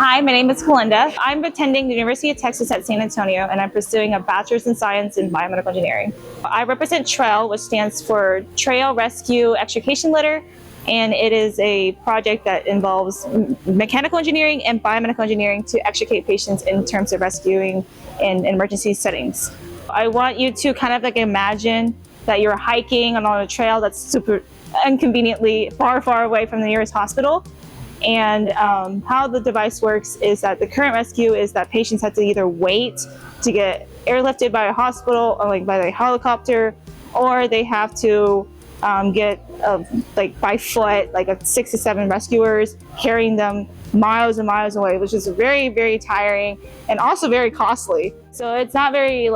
Hi, my name is Kalinda. I'm attending the University of Texas at San Antonio, and I'm pursuing a bachelor's in science in biomedical engineering. I represent T.R.E.L, which stands for Trail Rescue Extrication Litter, and it is a project that involves mechanical engineering and biomedical engineering to extricate patients in terms of rescuing in emergency settings. I want you to kind of like imagine that you're hiking on a trail that's super inconveniently far away from the nearest hospital. And how the device works is that the current rescue is that patients have to either wait to get airlifted by a hospital or by the helicopter, or they have to get by foot, like 6 to 7 rescuers carrying them miles and miles away, which is very tiring and also very costly. So it's not very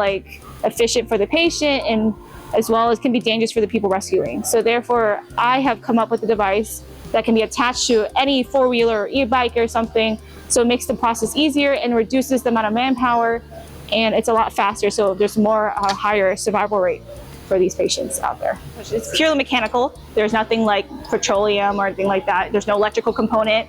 efficient for the patient, and as well as can be dangerous for the people rescuing. So therefore, I have come up with a device that can be attached to any four-wheeler or e-bike or something, so it makes the process easier and reduces the amount of manpower, and it's a lot faster, so there's more higher survival rate for these patients out there. It's purely mechanical. There's nothing like petroleum or anything like that. There's no electrical component.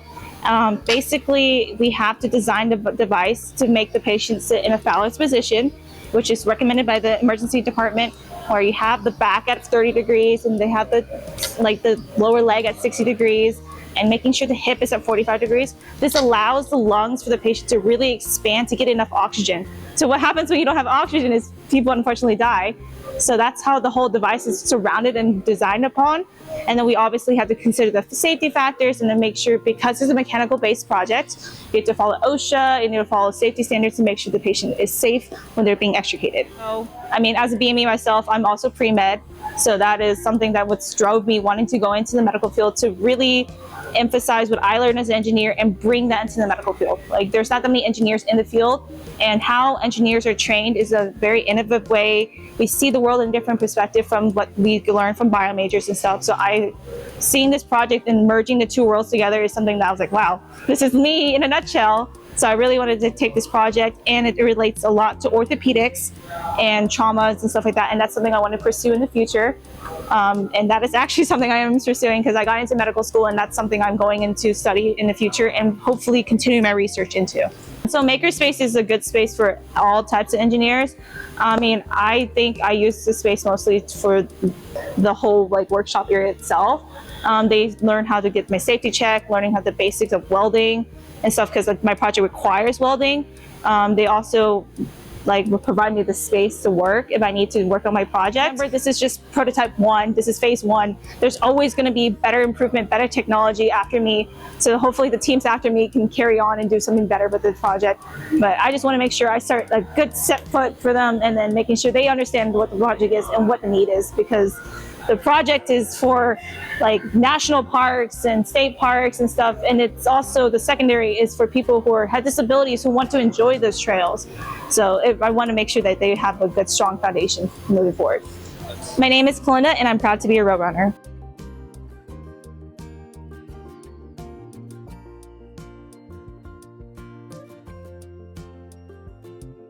Basically, we have to design the device to make the patient sit in a phalanx position, which is recommended by the emergency department, where you have the back at 30 degrees and they have the lower leg at 60 degrees, and making sure the hip is at 45 degrees. This allows the lungs for the patient to really expand to get enough oxygen. So what happens when you don't have oxygen is people unfortunately die. So that's how the whole device is surrounded and designed upon. And then we obviously have to consider the safety factors and then make sure, because it's a mechanical based project, you have to follow OSHA and you have to follow safety standards to make sure the patient is safe when they're being extricated. So, I mean, as a BME myself, I'm also pre-med. So that is something that drove me wanting to go into the medical field, to really emphasize what I learned as an engineer and bring that into the medical field. There's not that many engineers in the field, and how engineers are trained is a very innovative way. We see the world in a different perspective from what we learn from bio majors and stuff. So seeing this project and merging the two worlds together is something that I was like, wow, this is me in a nutshell. So I really wanted to take this project, and it relates a lot to orthopedics and traumas and stuff like that. And that's something I want to pursue in the future. And that is actually something I am pursuing because I got into medical school, and that's something I'm going into study in the future and hopefully continue my research into. So Makerspace is a good space for all types of engineers. I mean, I think I use this space mostly for the whole workshop area itself. They learn how to get my safety check, learning how the basics of welding and stuff, because my project requires welding. They also will provide me the space to work if I need to work on my project. Remember, this is just prototype 1. This is phase 1. There's always going to be better improvement, better technology after me. So hopefully the teams after me can carry on and do something better with the project. But I just want to make sure I start a good set foot for them, and then making sure they understand what the project is and what the need is, because the project is for national parks and state parks and stuff, and it's also, the secondary is for people who have disabilities who want to enjoy those trails. So I want to make sure that they have a good strong foundation moving forward. My name is Kalinda, and I'm proud to be a road runner.